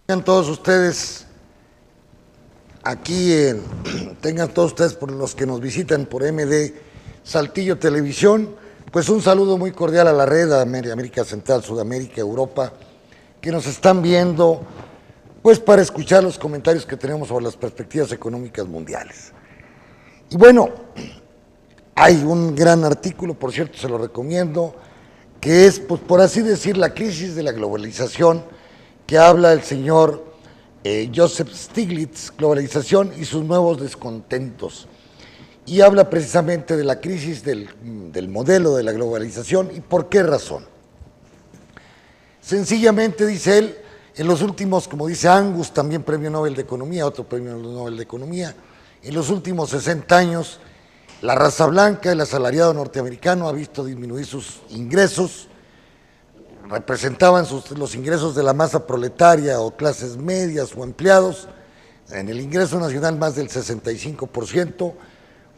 Tengan todos ustedes aquí, tengan todos ustedes por los que nos visitan por MD Saltillo Televisión, pues un saludo muy cordial a la red, a América Central, Sudamérica, Europa, que nos están viendo, pues para escuchar los comentarios que tenemos sobre las perspectivas económicas mundiales. Y bueno, hay un gran artículo, por cierto, se lo recomiendo, que es, pues por así decir, la crisis de la globalización, que habla el señor Joseph Stiglitz, globalización y sus nuevos descontentos. Y habla precisamente de la crisis del modelo de la globalización y por qué razón. Sencillamente, dice él, en los últimos, como dice Angus, también premio Nobel de Economía, otro premio Nobel de Economía, en los últimos 60 años, la raza blanca, el asalariado norteamericano ha visto disminuir sus ingresos, representaban los ingresos de la masa proletaria o clases medias o empleados, en el ingreso nacional más del 65%,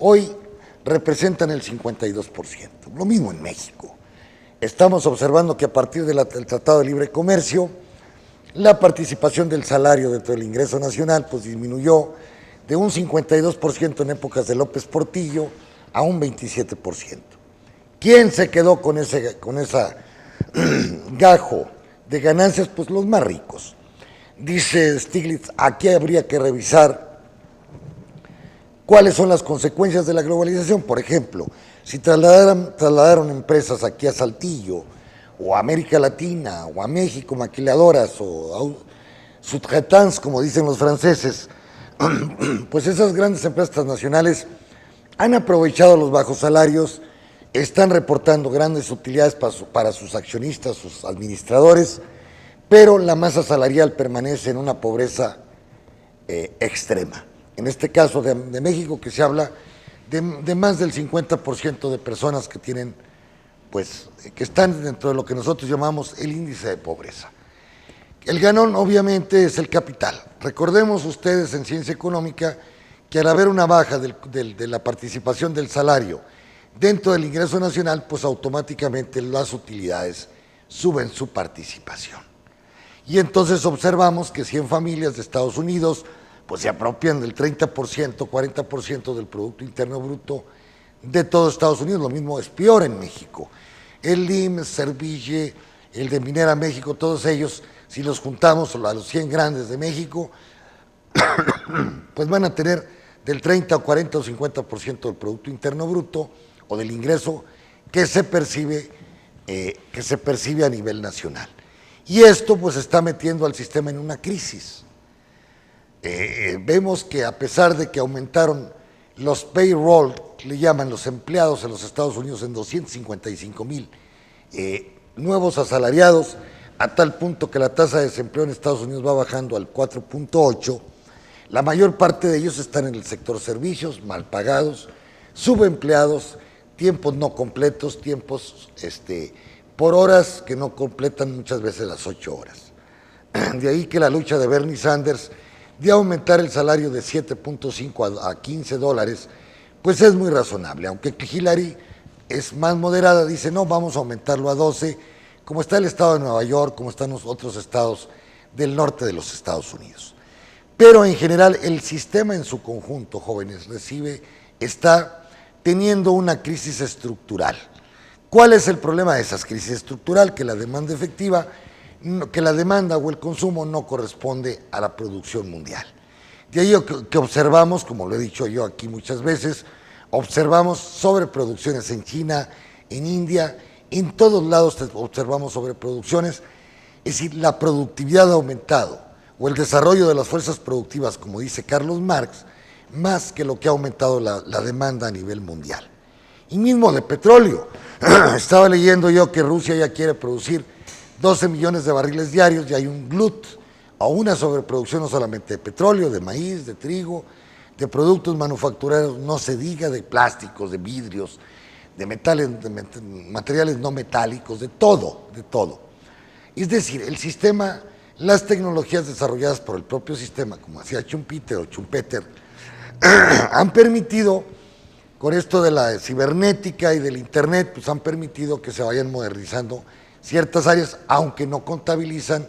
hoy representan el 52%. Lo mismo en México. Estamos observando que a partir del Tratado de Libre Comercio, la participación del salario dentro del ingreso nacional pues disminuyó de un 52% en épocas de López Portillo a un 27%. ¿Quién se quedó con esa gajo de ganancias? Pues los más ricos. Dice Stiglitz, aquí habría que revisar cuáles son las consecuencias de la globalización. Por ejemplo, si trasladaron empresas aquí a Saltillo, o a América Latina, o a México, maquiladoras, o sous-traitants, como dicen los franceses, pues esas grandes empresas transnacionales han aprovechado los bajos salarios, están reportando grandes utilidades para sus accionistas, sus administradores, pero la masa salarial permanece en una pobreza extrema. En este caso de México, que se habla de más del 50% de personas que tienen, pues, que están dentro de lo que nosotros llamamos el índice de pobreza. El ganón, obviamente, es el capital. Recordemos ustedes en ciencia económica que al haber una baja de la participación del salario dentro del ingreso nacional, pues automáticamente las utilidades suben su participación. Y entonces observamos que 100 familias de Estados Unidos pues se apropian del 30%, 40% del Producto Interno Bruto de todo Estados Unidos. Lo mismo es peor en México. El IMSS, Serville, el de Minera México, todos ellos, si los juntamos a los 100 grandes de México, pues van a tener del 30 o 40 o 50% del Producto Interno Bruto o del ingreso que se percibe a nivel nacional. Y esto pues está metiendo al sistema en una crisis. Vemos que a pesar de que aumentaron los payroll, le llaman los empleados en los Estados Unidos en 255,000 nuevos asalariados, a tal punto que la tasa de desempleo en Estados Unidos va bajando al 4.8%, la mayor parte de ellos están en el sector servicios, mal pagados, subempleados, tiempos no completos, tiempos por horas que no completan muchas veces las 8 horas. De ahí que la lucha de Bernie Sanders de aumentar el salario de 7.5 a 15 dólares, pues es muy razonable, aunque Hillary es más moderada, dice no, vamos a aumentarlo a 12, como está el estado de Nueva York, como están los otros estados del norte de los Estados Unidos. Pero en general el sistema en su conjunto, jóvenes, está teniendo una crisis estructural. ¿Cuál es el problema de esas crisis estructural? Que la demanda efectiva, que la demanda o el consumo no corresponde a la producción mundial. De ahí que observamos, como lo he dicho yo aquí muchas veces, observamos sobreproducciones en China, en India, en todos lados observamos sobreproducciones, es decir, la productividad ha aumentado, o el desarrollo de las fuerzas productivas, como dice Carlos Marx, más que lo que ha aumentado la demanda a nivel mundial. Y mismo de petróleo, estaba leyendo yo que Rusia ya quiere producir 12 millones de barriles diarios y hay un glut o una sobreproducción no solamente de petróleo, de maíz, de trigo, de productos manufactureros, no se diga de plásticos, de vidrios, de metales, de materiales no metálicos, de todo, de todo. Es decir, el sistema, las tecnologías desarrolladas por el propio sistema, como hacía Schumpeter, han permitido, con esto de la cibernética y del internet, pues han permitido que se vayan modernizando ciertas áreas, aunque no contabilizan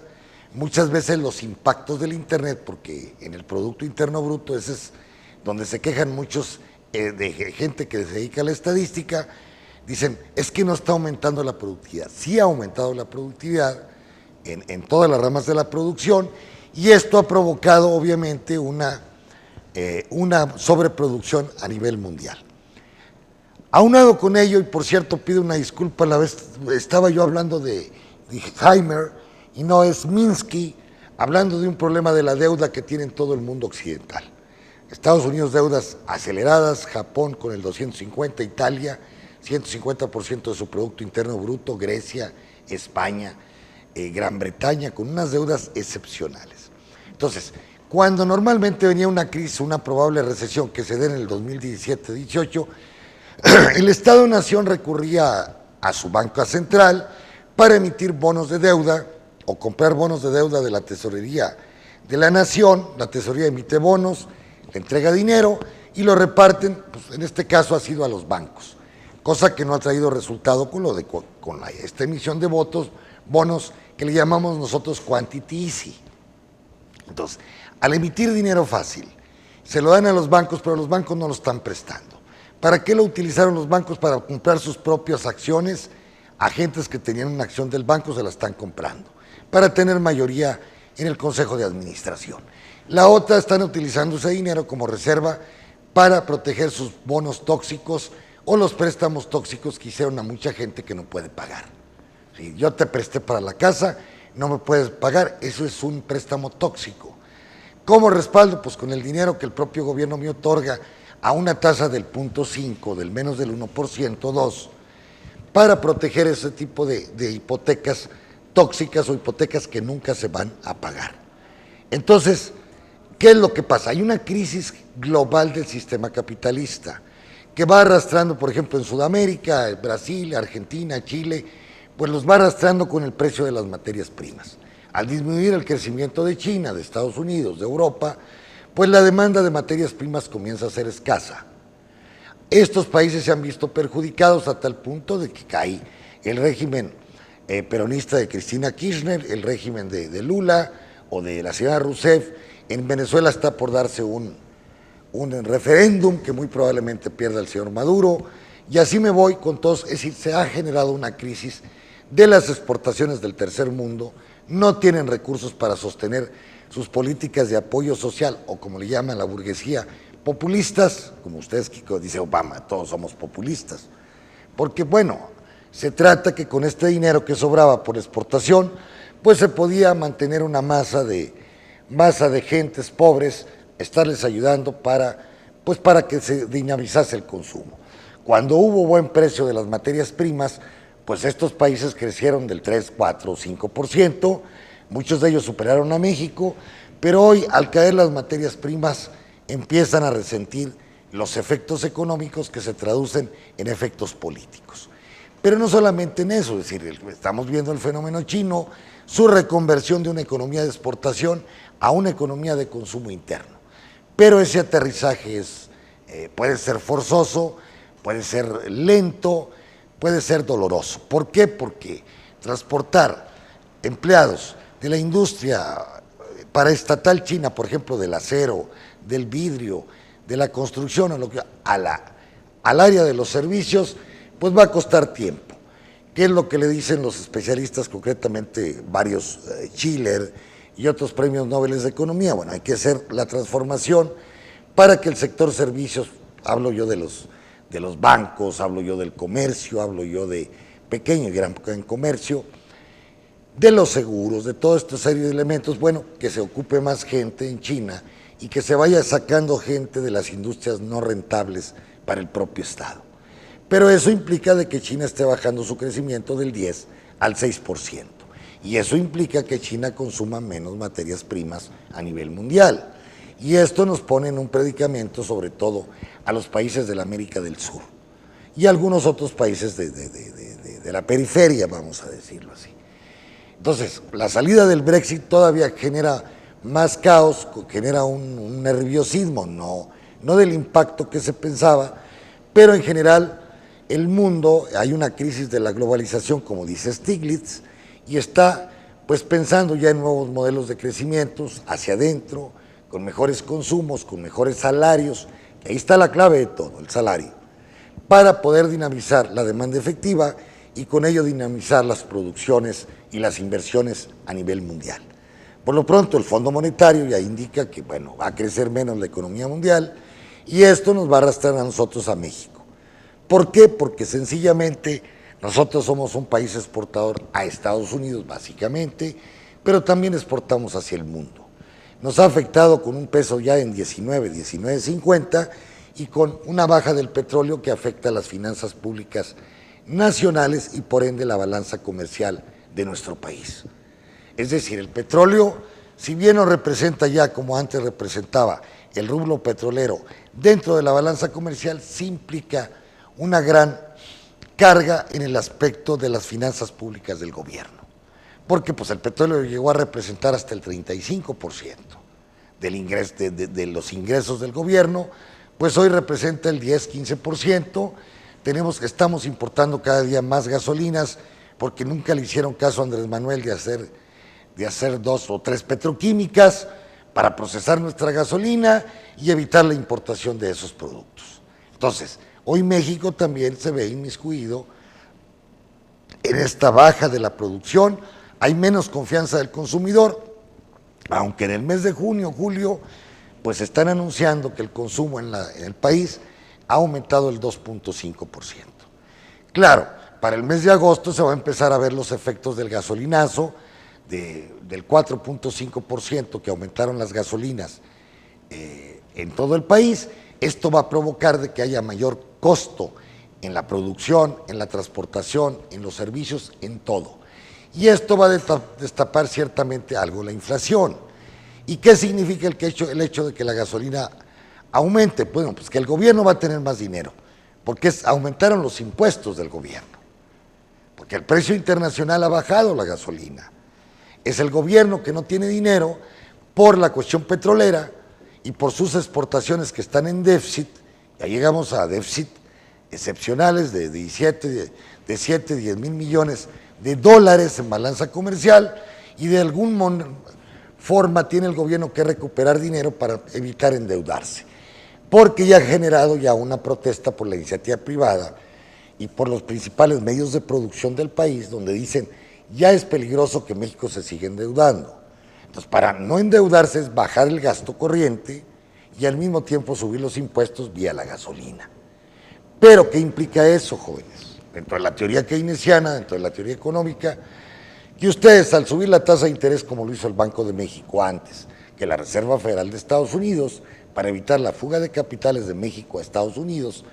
muchas veces los impactos del Internet, porque en el Producto Interno Bruto ese es donde se quejan muchos de gente que se dedica a la estadística, dicen, es que no está aumentando la productividad. Sí ha aumentado la productividad en todas las ramas de la producción, y esto ha provocado obviamente una sobreproducción a nivel mundial. Aunado con ello, y por cierto pido una disculpa, la vez estaba yo hablando de Heimer y no es Minsky, hablando de un problema de la deuda que tiene todo el mundo occidental. Estados Unidos deudas aceleradas, Japón con el 250, Italia 150% de su Producto Interno Bruto, Grecia, España, Gran Bretaña con unas deudas excepcionales. Entonces, cuando normalmente venía una crisis, una probable recesión que se dé en el 2017-18, el Estado-Nación recurría a su banca central para emitir bonos de deuda o comprar bonos de deuda de la tesorería de la nación. La tesorería emite bonos, le entrega dinero y lo reparten, pues en este caso ha sido a los bancos, cosa que no ha traído resultado con esta emisión de bonos que le llamamos nosotros quantity easy. Entonces, al emitir dinero fácil, se lo dan a los bancos, pero los bancos no lo están prestando. ¿Para qué lo utilizaron los bancos? Para comprar sus propias acciones. Agentes que tenían una acción del banco se la están comprando, para tener mayoría en el Consejo de Administración. La otra, están utilizando ese dinero como reserva para proteger sus bonos tóxicos o los préstamos tóxicos que hicieron a mucha gente que no puede pagar. Si yo te presté para la casa, no me puedes pagar, eso es un préstamo tóxico. ¿Cómo respaldo? Pues con el dinero que el propio gobierno me otorga a una tasa del 0.5, del menos del 1%, 2%, para proteger ese tipo de hipotecas tóxicas o hipotecas que nunca se van a pagar. Entonces, ¿qué es lo que pasa? Hay una crisis global del sistema capitalista que va arrastrando, por ejemplo, en Sudamérica, Brasil, Argentina, Chile, pues los va arrastrando con el precio de las materias primas. Al disminuir el crecimiento de China, de Estados Unidos, de Europa, pues la demanda de materias primas comienza a ser escasa. Estos países se han visto perjudicados a tal punto de que cae el régimen peronista de Cristina Kirchner, el régimen de Lula o de la señora Rousseff. En Venezuela está por darse un referéndum que muy probablemente pierda el señor Maduro, y así me voy con todos. Es decir, se ha generado una crisis de las exportaciones del tercer mundo, no tienen recursos para sostener sus políticas de apoyo social, o como le llaman la burguesía, populistas, como ustedes, Kiko, dice Obama, todos somos populistas, porque bueno, se trata que con este dinero que sobraba por exportación, pues se podía mantener una masa de gentes pobres, estarles ayudando para que se dinamizase el consumo. Cuando hubo buen precio de las materias primas, pues estos países crecieron del 3, 4, 5%, muchos de ellos superaron a México, pero hoy al caer las materias primas empiezan a resentir los efectos económicos que se traducen en efectos políticos. Pero no solamente en eso, es decir, estamos viendo el fenómeno chino, su reconversión de una economía de exportación a una economía de consumo interno. Pero ese aterrizaje puede ser forzoso, puede ser lento, puede ser doloroso. ¿Por qué? Porque transportar empleados de la industria paraestatal china, por ejemplo, del acero, del vidrio, de la construcción, al área de los servicios, pues va a costar tiempo. ¿Qué es lo que le dicen los especialistas, concretamente varios Schiller y otros premios Nobel de Economía? Bueno, hay que hacer la transformación para que el sector servicios, hablo yo de los bancos, hablo yo del comercio, hablo yo de pequeño y gran comercio, de los seguros, de toda esta serie de elementos, bueno, que se ocupe más gente en China y que se vaya sacando gente de las industrias no rentables para el propio Estado. Pero eso implica de que China esté bajando su crecimiento del 10 al 6%. Y eso implica que China consuma menos materias primas a nivel mundial. Y esto nos pone en un predicamento, sobre todo a los países de la América del Sur y algunos otros países de la periferia, vamos a decirlo así. Entonces, la salida del Brexit todavía genera más caos, genera un nerviosismo, no del impacto que se pensaba, pero en general el mundo, hay una crisis de la globalización, como dice Stiglitz, y está pues pensando ya en nuevos modelos de crecimientos hacia adentro, con mejores consumos, con mejores salarios, ahí está la clave de todo, el salario, para poder dinamizar la demanda efectiva y con ello dinamizar las producciones y las inversiones a nivel mundial. Por lo pronto, el Fondo Monetario ya indica que, bueno, va a crecer menos la economía mundial y esto nos va a arrastrar a nosotros a México. ¿Por qué? Porque sencillamente nosotros somos un país exportador a Estados Unidos, básicamente, pero también exportamos hacia el mundo. Nos ha afectado con un peso ya en 19.50 y con una baja del petróleo que afecta a las finanzas públicas nacionales y por ende la balanza comercial de nuestro país. Es decir, el petróleo, si bien no representa ya como antes representaba el rublo petrolero dentro de la balanza comercial, sí implica una gran carga en el aspecto de las finanzas públicas del gobierno, porque pues el petróleo llegó a representar hasta el 35% de los ingresos del gobierno, pues hoy representa el 10-15%. Estamos importando cada día más gasolinas, porque nunca le hicieron caso a Andrés Manuel de hacer 2 o 3 petroquímicas para procesar nuestra gasolina y evitar la importación de esos productos. Entonces, hoy México también se ve inmiscuido en esta baja de la producción, hay menos confianza del consumidor, aunque en el mes de junio, julio, pues están anunciando que el consumo en el país ha aumentado el 2.5%. Claro, para el mes de agosto se va a empezar a ver los efectos del gasolinazo, del 4.5% que aumentaron las gasolinas en todo el país. Esto va a provocar de que haya mayor costo en la producción, en la transportación, en los servicios, en todo. Y esto va a destapar ciertamente algo la inflación. ¿Y qué significa el hecho de que la gasolina aumente? Bueno, pues que el gobierno va a tener más dinero, porque aumentaron los impuestos del gobierno, porque el precio internacional ha bajado la gasolina. Es el gobierno que no tiene dinero por la cuestión petrolera y por sus exportaciones que están en déficit. Ya llegamos a déficit excepcionales de 7, 10 mil millones de dólares en balanza comercial, y de alguna forma tiene el gobierno que recuperar dinero para evitar endeudarse, porque ya ha generado ya una protesta por la iniciativa privada y por los principales medios de producción del país, donde dicen ya es peligroso que México se siga endeudando. Entonces, para no endeudarse es bajar el gasto corriente y al mismo tiempo subir los impuestos vía la gasolina. Pero, ¿qué implica eso, jóvenes? Dentro de la teoría keynesiana, dentro de la teoría económica, que ustedes al subir la tasa de interés, como lo hizo el Banco de México antes, que la Reserva Federal de Estados Unidos, para evitar la fuga de capitales de México a Estados Unidos,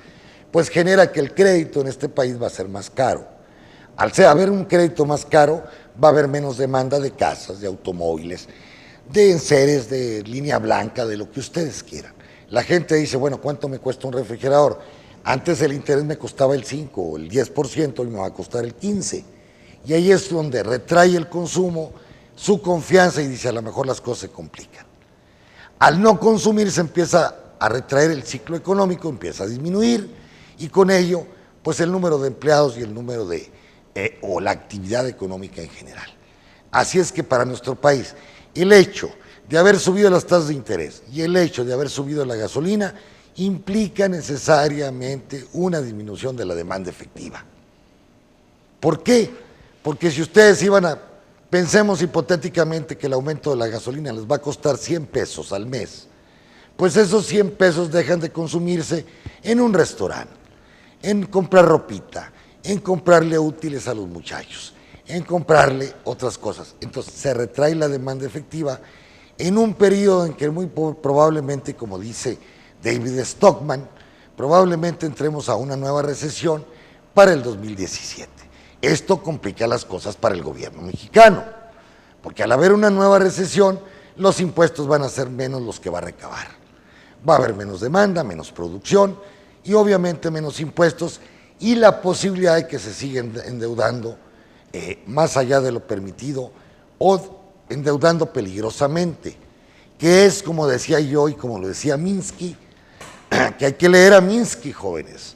pues genera que el crédito en este país va a ser más caro. Al haber un crédito más caro, va a haber menos demanda de casas, de automóviles, de enseres, de línea blanca, de lo que ustedes quieran. La gente dice, bueno, ¿cuánto me cuesta un refrigerador? Antes el interés me costaba el 5 o el 10%, hoy me va a costar el 15%. Y ahí es donde retrae el consumo, su confianza, y dice, a lo mejor las cosas se complican. Al no consumir se empieza a retraer el ciclo económico, empieza a disminuir, y con ello, pues el número de empleados y el número o la actividad económica en general. Así es que para nuestro país, el hecho de haber subido las tasas de interés y el hecho de haber subido la gasolina implica necesariamente una disminución de la demanda efectiva. ¿Por qué? Porque si ustedes pensemos hipotéticamente que el aumento de la gasolina les va a costar 100 pesos al mes, pues esos 100 pesos dejan de consumirse en un restaurante, en comprar ropita, en comprarle útiles a los muchachos, en comprarle otras cosas. Entonces se retrae la demanda efectiva en un periodo en que muy probablemente, como dice David Stockman, probablemente entremos a una nueva recesión para el 2017. Esto complica las cosas para el gobierno mexicano, porque al haber una nueva recesión, los impuestos van a ser menos los que va a recabar. Va a haber menos demanda, menos producción y obviamente menos impuestos, y la posibilidad de que se siga endeudando más allá de lo permitido o endeudando peligrosamente, que es como decía yo y como lo decía Minsky, que hay que leer a Minsky, jóvenes,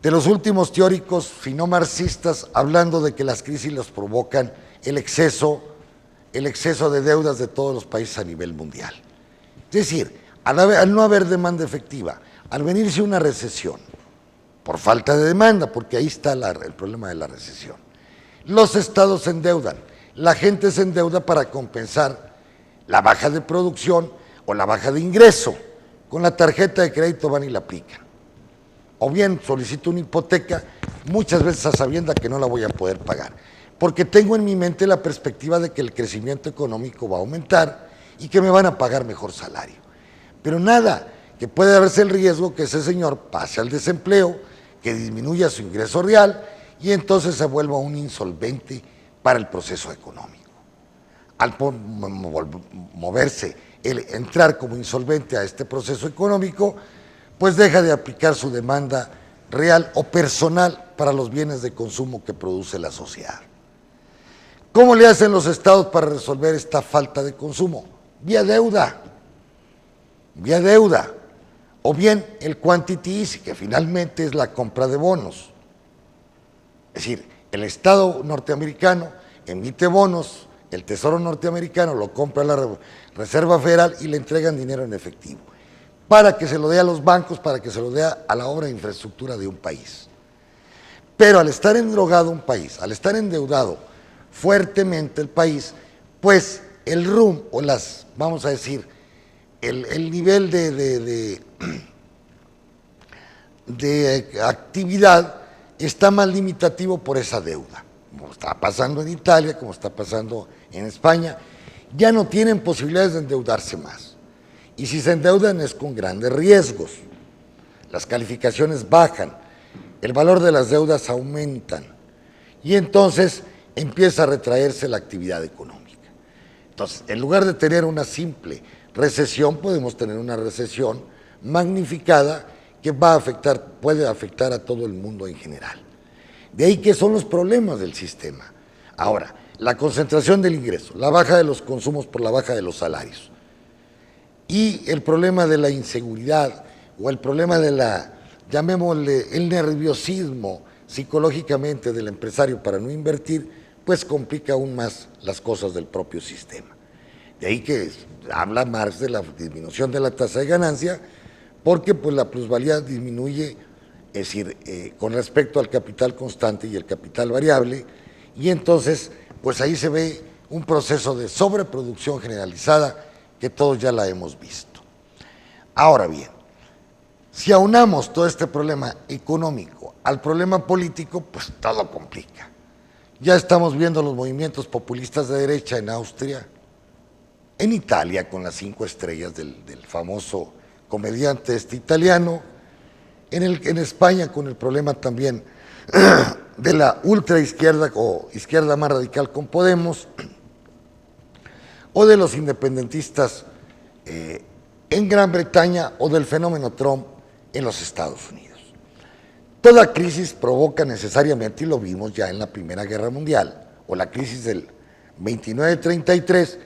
de los últimos teóricos, si no marxistas, hablando de que las crisis las provocan el exceso de deudas de todos los países a nivel mundial. Es decir, al no haber demanda efectiva, al venirse una recesión, por falta de demanda, porque ahí está el problema de la recesión, los estados se endeudan, la gente se endeuda para compensar la baja de producción o la baja de ingreso. Con la tarjeta de crédito van y la aplican. O bien solicito una hipoteca, muchas veces a sabiendas que no la voy a poder pagar, porque tengo en mi mente la perspectiva de que el crecimiento económico va a aumentar y que me van a pagar mejor salario. Pero nada, que puede haberse el riesgo que ese señor pase al desempleo, que disminuya su ingreso real y entonces se vuelva un insolvente para el proceso económico. Al moverse, entrar como insolvente a este proceso económico, pues deja de aplicar su demanda real o personal para los bienes de consumo que produce la sociedad. ¿Cómo le hacen los estados para resolver esta falta de consumo? Vía deuda, o bien el quantity easing, que finalmente es la compra de bonos. Es decir, el Estado norteamericano emite bonos, el Tesoro norteamericano lo compra a la Reserva Federal y le entregan dinero en efectivo, para que se lo dé a los bancos, para que se lo dé a la obra de infraestructura de un país. Pero al estar endrogado un país, al estar endeudado fuertemente el país, pues el RUM, o vamos a decir, el nivel de actividad está más limitativo por esa deuda, como está pasando en Italia, como está pasando en España. Ya no tienen posibilidades de endeudarse más, y si se endeudan es con grandes riesgos. Las calificaciones bajan, el valor de las deudas aumentan, y entonces empieza a retraerse la actividad económica. Entonces, en lugar de tener una simple recesión, podemos tener una recesión magnificada que puede afectar a todo el mundo en general. De ahí que son los problemas del sistema. Ahora, la concentración del ingreso, la baja de los consumos por la baja de los salarios, y el problema de la inseguridad, o el problema de llamémosle, el nerviosismo psicológicamente del empresario para no invertir, pues complica aún más las cosas del propio sistema. De ahí que habla Marx de la disminución de la tasa de ganancia, porque pues la plusvalía disminuye, es decir, con respecto al capital constante y el capital variable, y entonces pues ahí se ve un proceso de sobreproducción generalizada que todos ya la hemos visto. Ahora bien, si aunamos todo este problema económico al problema político, pues todo complica. Ya estamos viendo los movimientos populistas de derecha en Austria, en Italia con las 5 estrellas del famoso comediante italiano, en España con el problema también de la ultraizquierda o izquierda más radical con Podemos, o de los independentistas en Gran Bretaña, o del fenómeno Trump en los Estados Unidos. Toda crisis provoca necesariamente, y lo vimos ya en la Primera Guerra Mundial, o la crisis del 29-33,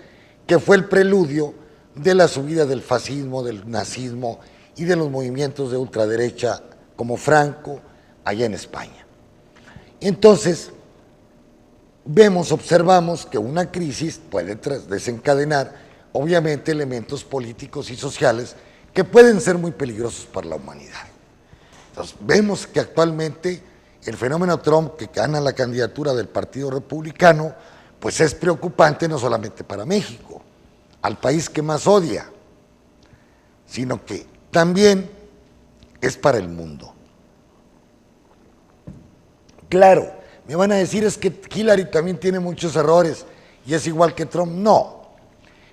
que fue el preludio de la subida del fascismo, del nazismo y de los movimientos de ultraderecha como Franco allá en España. Entonces, observamos que una crisis puede desencadenar, obviamente, elementos políticos y sociales que pueden ser muy peligrosos para la humanidad. Entonces, vemos que actualmente el fenómeno Trump, que gana la candidatura del Partido Republicano, pues es preocupante no solamente para México, al país que más odia, sino que también es para el mundo. Claro, me van a decir es que Hillary también tiene muchos errores y es igual que Trump. No,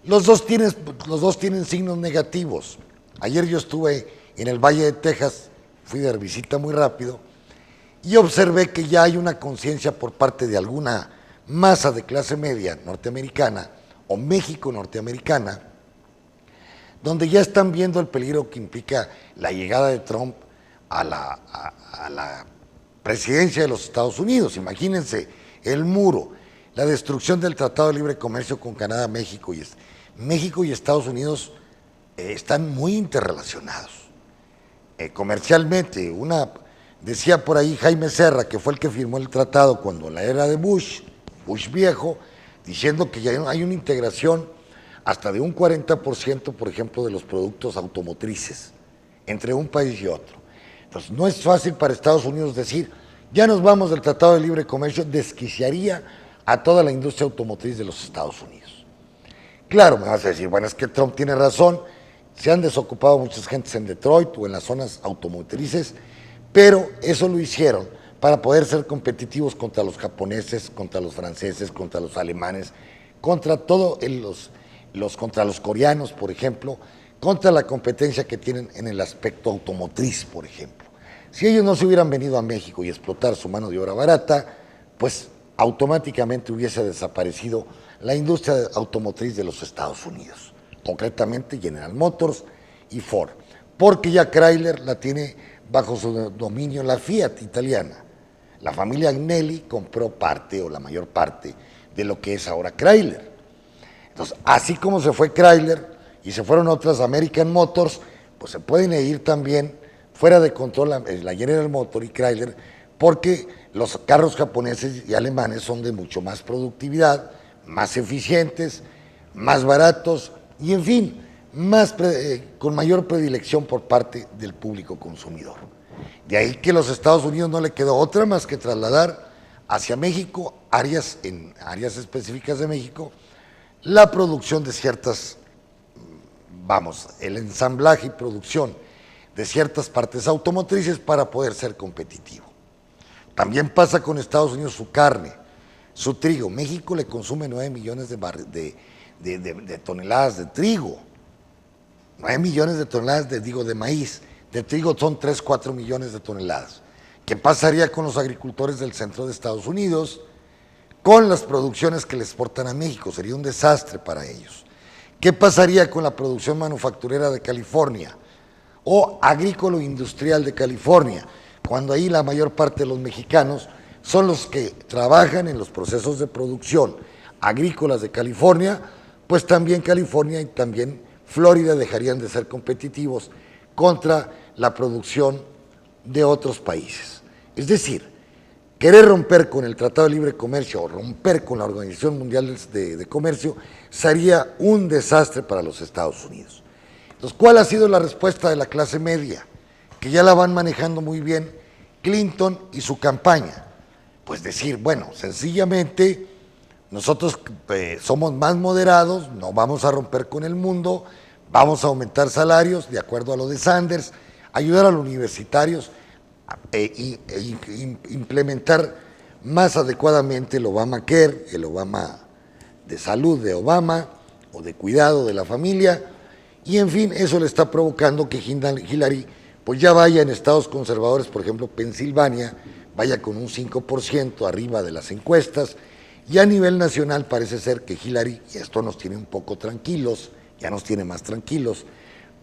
los dos tienen signos negativos. Ayer yo estuve en el Valle de Texas, fui de visita muy rápido, y observé que ya hay una conciencia por parte de alguna masa de clase media norteamericana o México-norteamericana, donde ya están viendo el peligro que implica la llegada de Trump a la presidencia de los Estados Unidos. Imagínense el muro, la destrucción del Tratado de Libre Comercio con Canadá, México y Estados Unidos están muy interrelacionados. Comercialmente, decía por ahí Jaime Serra, que fue el que firmó el tratado cuando en la era de Bush viejo, diciendo que ya hay una integración hasta de un 40%, por ejemplo, de los productos automotrices entre un país y otro. Entonces, no es fácil para Estados Unidos decir, ya nos vamos del Tratado de Libre Comercio, desquiciaría a toda la industria automotriz de los Estados Unidos. Claro, me vas a decir, bueno, es que Trump tiene razón, se han desocupado muchas gentes en Detroit o en las zonas automotrices, pero eso lo hicieron para poder ser competitivos contra los japoneses, contra los franceses, contra los alemanes, contra todos contra los coreanos, por ejemplo, contra la competencia que tienen en el aspecto automotriz, por ejemplo. Si ellos no se hubieran venido a México y explotar su mano de obra barata, pues automáticamente hubiese desaparecido la industria automotriz de los Estados Unidos, concretamente General Motors y Ford, porque ya Chrysler la tiene bajo su dominio la Fiat italiana. La familia Agnelli compró parte o la mayor parte de lo que es ahora Chrysler. Entonces, así como se fue Chrysler y se fueron otras American Motors, pues se pueden ir también fuera de control la General Motors y Chrysler, porque los carros japoneses y alemanes son de mucho más productividad, más eficientes, más baratos y, en fin, con mayor predilección por parte del público consumidor. De ahí que a los Estados Unidos no le quedó otra más que trasladar hacia México, en áreas específicas de México, la producción de ciertas, el ensamblaje y producción de ciertas partes automotrices para poder ser competitivo. También pasa con Estados Unidos su carne, su trigo. México le consume 9 millones de toneladas de trigo, 9 millones de toneladas de maíz. De trigo son 3, 4 millones de toneladas. ¿Qué pasaría con los agricultores del centro de Estados Unidos con las producciones que le exportan a México? Sería un desastre para ellos. ¿Qué pasaría con la producción manufacturera de California o agrícola industrial de California, cuando ahí la mayor parte de los mexicanos son los que trabajan en los procesos de producción agrícolas de California? Pues también California y también Florida dejarían de ser competitivos contra la producción de otros países. Es decir, querer romper con el Tratado de Libre Comercio o romper con la Organización Mundial de Comercio sería un desastre para los Estados Unidos. Entonces, ¿cuál ha sido la respuesta de la clase media? Que ya la van manejando muy bien Clinton y su campaña. Pues decir, bueno, sencillamente nosotros somos más moderados, no vamos a romper con el mundo, vamos a aumentar salarios de acuerdo a lo de Sanders, ayudar a los universitarios implementar más adecuadamente el Obamacare, el Obama de salud de Obama o de cuidado de la familia, y en fin, eso le está provocando que Hillary pues ya vaya en estados conservadores, por ejemplo Pensilvania, vaya con un 5% arriba de las encuestas, y a nivel nacional parece ser que Hillary, y esto nos tiene un poco tranquilos, ya nos tiene más tranquilos,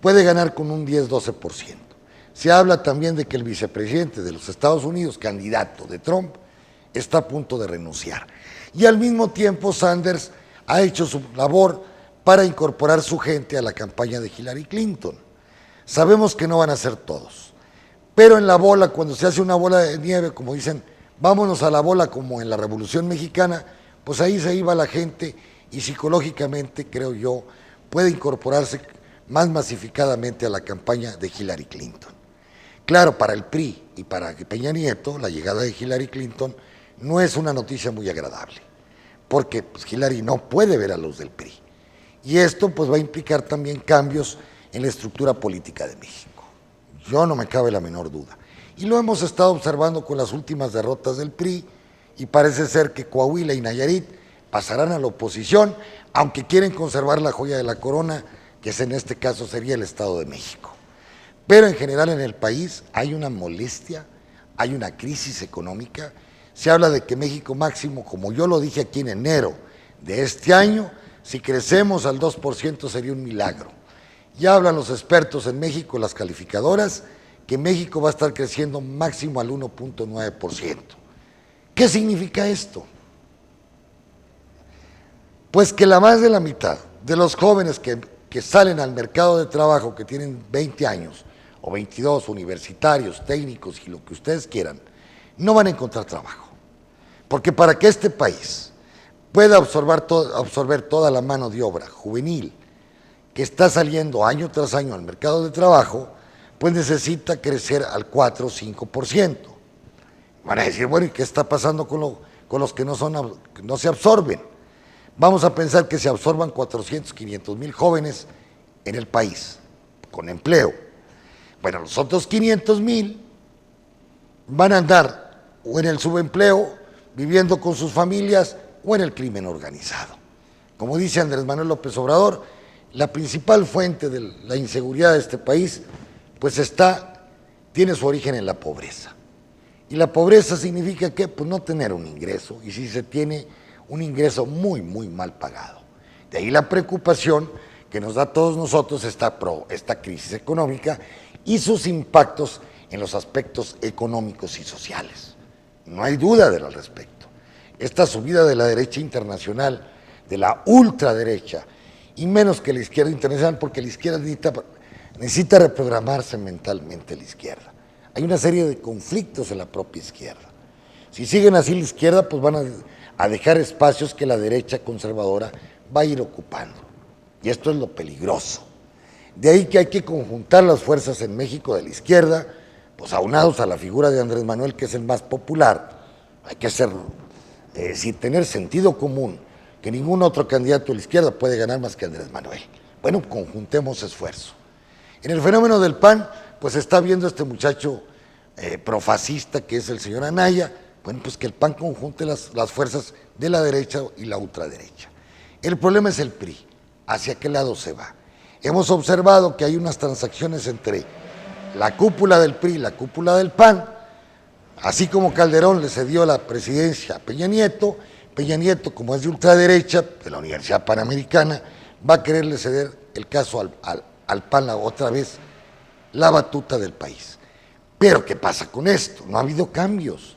puede ganar con un 10-12%. Se habla también de que el vicepresidente de los Estados Unidos, candidato de Trump, está a punto de renunciar. Y al mismo tiempo Sanders ha hecho su labor para incorporar su gente a la campaña de Hillary Clinton. Sabemos que no van a ser todos, pero en la bola, cuando se hace una bola de nieve, como dicen, vámonos a la bola como en la Revolución Mexicana, pues ahí se iba la gente y psicológicamente, creo yo, puede incorporarse más masificadamente a la campaña de Hillary Clinton. Claro, para el PRI y para Peña Nieto, la llegada de Hillary Clinton no es una noticia muy agradable, porque pues, Hillary no puede ver a los del PRI. Y esto pues va a implicar también cambios en la estructura política de México. Yo no me cabe la menor duda. Y lo hemos estado observando con las últimas derrotas del PRI, y parece ser que Coahuila y Nayarit pasarán a la oposición, aunque quieren conservar la joya de la corona, que en este caso sería el Estado de México. Pero en general en el país hay una molestia, hay una crisis económica. Se habla de que México máximo, como yo lo dije aquí en enero de este año, si crecemos al 2% sería un milagro. Ya hablan los expertos en México, las calificadoras, que México va a estar creciendo máximo al 1.9%. ¿Qué significa esto? Pues que la más de la mitad de los jóvenes que salen al mercado de trabajo, que tienen 20 años, o 22, universitarios, técnicos y lo que ustedes quieran, no van a encontrar trabajo. Porque para que este país pueda absorber toda la mano de obra juvenil que está saliendo año tras año al mercado de trabajo, pues necesita crecer al 4 o 5%. Van a decir, bueno, ¿y qué está pasando con los que no se absorben? Vamos a pensar que se absorban 400, 500 mil jóvenes en el país, con empleo. Bueno, los otros 500 mil van a andar o en el subempleo, viviendo con sus familias, o en el crimen organizado. Como dice Andrés Manuel López Obrador, la principal fuente de la inseguridad de este país, pues tiene su origen en la pobreza. Y la pobreza significa que, pues no tener un ingreso, y si se tiene un ingreso muy, muy mal pagado. De ahí la preocupación que nos da a todos nosotros esta crisis económica y sus impactos en los aspectos económicos y sociales. No hay duda al respecto. Esta subida de la derecha internacional, de la ultraderecha, y menos que la izquierda internacional, porque la izquierda necesita reprogramarse mentalmente la izquierda. Hay una serie de conflictos en la propia izquierda. Si siguen así la izquierda, pues van a dejar espacios que la derecha conservadora va a ir ocupando. Y esto es lo peligroso. De ahí que hay que conjuntar las fuerzas en México de la izquierda, pues aunados a la figura de Andrés Manuel, que es el más popular. Hay que tener sentido común, que ningún otro candidato de la izquierda puede ganar más que Andrés Manuel. Bueno, conjuntemos esfuerzo. En el fenómeno del PAN, pues está viendo este muchacho profascista que es el señor Anaya. Bueno, pues que el PAN conjunte las fuerzas de la derecha y la ultraderecha. El problema es el PRI, hacia qué lado se va. Hemos observado que hay unas transacciones entre la cúpula del PRI y la cúpula del PAN, así como Calderón le cedió la presidencia a Peña Nieto, como es de ultraderecha, de la Universidad Panamericana, va a quererle ceder el caso al PAN otra vez, la batuta del país. Pero ¿qué pasa con esto? No ha habido cambios.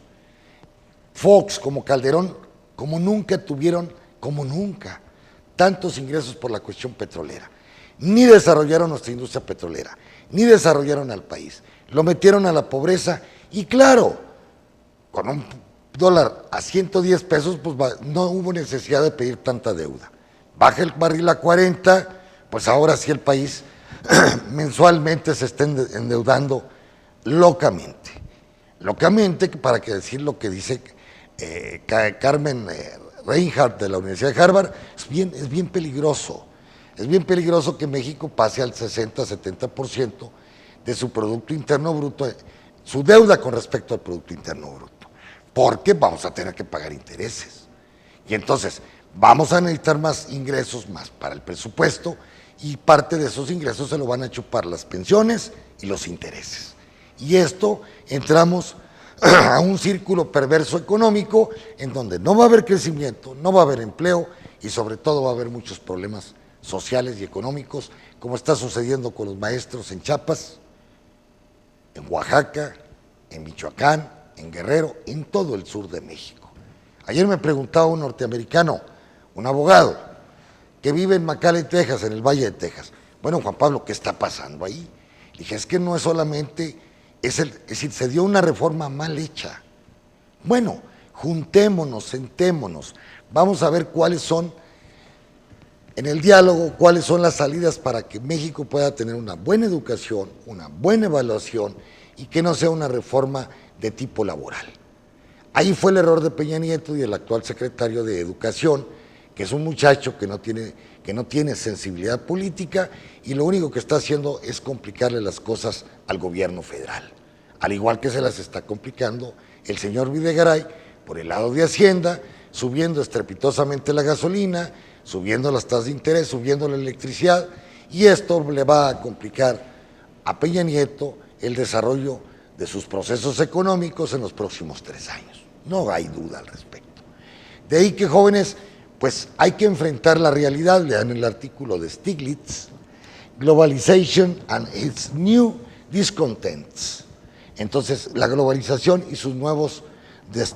Fox como Calderón, como nunca tuvieron, tantos ingresos por la cuestión petrolera. Ni desarrollaron nuestra industria petrolera, ni desarrollaron al país. Lo metieron a la pobreza y claro, con un dólar a 110 pesos, pues no hubo necesidad de pedir tanta deuda. Baja el barril a 40, pues ahora sí el país mensualmente se está endeudando locamente. Locamente, para que decir lo que dice Carmen Reinhardt de la Universidad de Harvard, es bien peligroso. Es bien peligroso que México pase al 60-70% de su Producto Interno Bruto, su deuda con respecto al Producto Interno Bruto, porque vamos a tener que pagar intereses. Y entonces vamos a necesitar más ingresos más para el presupuesto y parte de esos ingresos se lo van a chupar las pensiones y los intereses. Y esto entramos a un círculo perverso económico en donde no va a haber crecimiento, no va a haber empleo y sobre todo va a haber muchos problemas sociales y económicos, como está sucediendo con los maestros en Chiapas, en Oaxaca, en Michoacán, en Guerrero, en todo el sur de México. Ayer me preguntaba un norteamericano, un abogado, que vive en McAllen, Texas, en el Valle de Texas. Bueno, Juan Pablo, ¿qué está pasando ahí? Le dije, es que no es solamente, es decir, se dio una reforma mal hecha. Bueno, juntémonos, sentémonos, vamos a ver cuáles son, en el diálogo, cuáles son las salidas para que México pueda tener una buena educación, una buena evaluación y que no sea una reforma de tipo laboral. Ahí fue el error de Peña Nieto y del actual secretario de Educación, que es un muchacho que no tiene sensibilidad política y lo único que está haciendo es complicarle las cosas al gobierno federal. Al igual que se las está complicando el señor Videgaray por el lado de Hacienda, subiendo estrepitosamente la gasolina, subiendo las tasas de interés, subiendo la electricidad, y esto le va a complicar a Peña Nieto el desarrollo de sus procesos económicos en los próximos 3 años. No hay duda al respecto. De ahí que, jóvenes, pues hay que enfrentar la realidad. Lean el artículo de Stiglitz, Globalization and its New Discontents. Entonces, la globalización y sus nuevos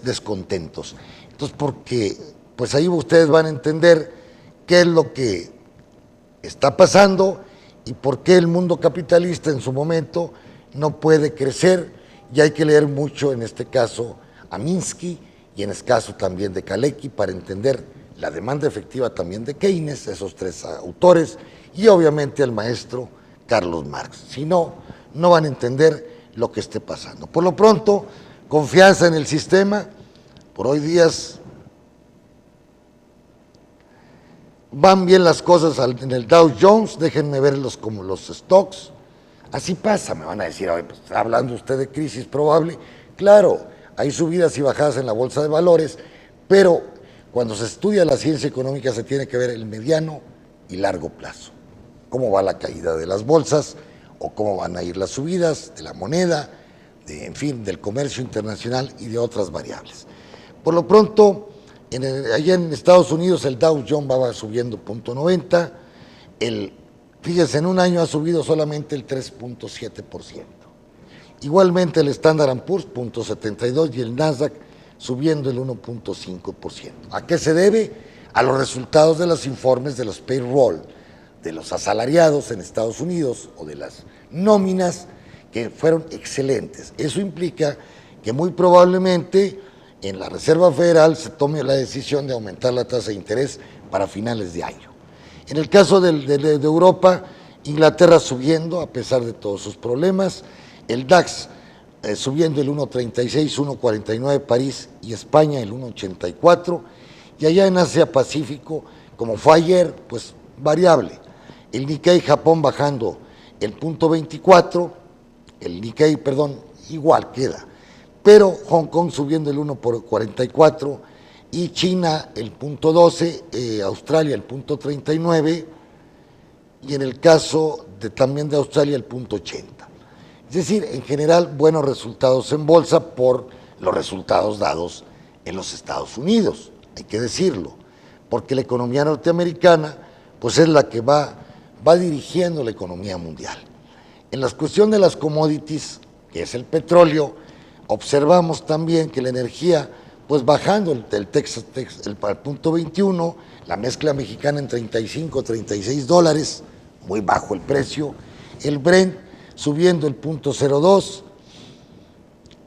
descontentos. Entonces, porque pues ahí ustedes van a entender qué es lo que está pasando y por qué el mundo capitalista en su momento no puede crecer, y hay que leer mucho, en este caso, a Minsky y en este caso también de Kalecki para entender la demanda efectiva también de Keynes, esos tres autores, y obviamente el maestro Carlos Marx. Si no, no van a entender lo que esté pasando. Por lo pronto, confianza en el sistema. Por hoy días van bien las cosas en el Dow Jones, déjenme verlos como los stocks. Así pasa, me van a decir, pues, ¿está hablando usted de crisis probable? Claro, hay subidas y bajadas en la bolsa de valores, pero cuando se estudia la ciencia económica se tiene que ver el mediano y largo plazo. Cómo va la caída de las bolsas o cómo van a ir las subidas de la moneda, en fin, del comercio internacional y de otras variables. Por lo pronto, allá en Estados Unidos el Dow Jones va subiendo 0.90, fíjense, en un año ha subido solamente el 3.7%. Igualmente el Standard & Poor's 0.72 y el Nasdaq subiendo el 1.5%. ¿A qué se debe? A los resultados de los informes de los payroll, de los asalariados en Estados Unidos o de las nóminas que fueron excelentes. Eso implica que muy probablemente en la Reserva Federal se tome la decisión de aumentar la tasa de interés para finales de año. En el caso de Europa, Inglaterra subiendo a pesar de todos sus problemas, el DAX subiendo el 1.36, 1.49 París y España el 1.84, y allá en Asia Pacífico, como fue ayer, pues variable. El Nikkei Japón bajando el 0.24, igual queda, pero Hong Kong subiendo el 1.44 y China el 0.12, Australia el 0.39 y en el caso también de Australia el 0.80. Es decir, en general buenos resultados en bolsa por los resultados dados en los Estados Unidos, hay que decirlo, porque la economía norteamericana pues es la que va dirigiendo la economía mundial. En la cuestión de las commodities, que es el petróleo, observamos también que la energía, pues bajando el Texas al 0.21, la mezcla mexicana en 35, 36 dólares, muy bajo el precio, el Brent subiendo el 0.02,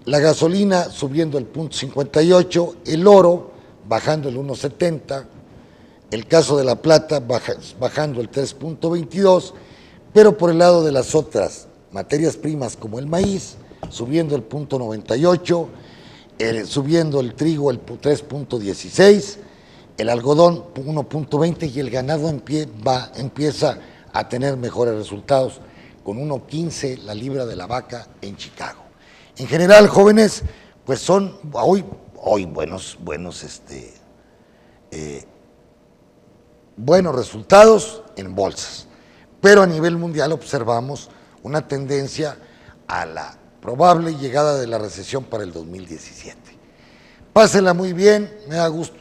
la gasolina subiendo el 0.58, el oro bajando el 1.70, el caso de la plata bajando el 3.22, pero por el lado de las otras materias primas como el maíz, subiendo el 0.98, subiendo el trigo el 3.16, el algodón 1.20 y el ganado empieza a tener mejores resultados, con 1.15 la libra de la vaca en Chicago. En general, jóvenes, pues son hoy buenos resultados en bolsas, pero a nivel mundial observamos una tendencia a la probable llegada de la recesión para el 2017. Pásenla muy bien,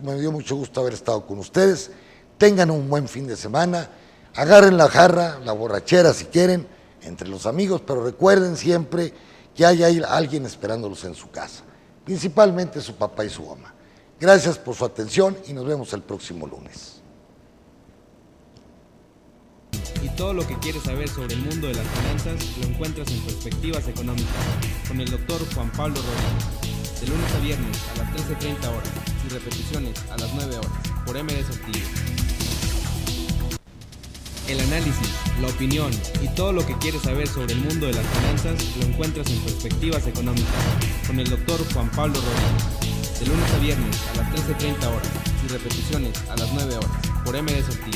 me dio mucho gusto haber estado con ustedes, tengan un buen fin de semana, agarren la jarra, la borrachera si quieren, entre los amigos, pero recuerden siempre que hay alguien esperándolos en su casa, principalmente su papá y su mamá. Gracias por su atención y nos vemos el próximo lunes. Y todo lo que quieres saber sobre el mundo de las finanzas lo encuentras en Perspectivas Económicas con el Dr. Juan Pablo Rodríguez, de lunes a viernes a las 13:30 horas y repeticiones a las 9 horas por MD Saltillo. El análisis, la opinión y todo lo que quieres saber sobre el mundo de las finanzas lo encuentras en Perspectivas Económicas con el Dr. Juan Pablo Rodríguez, de lunes a viernes a las 13:30 horas y repeticiones a las 9 horas por MD Saltillo.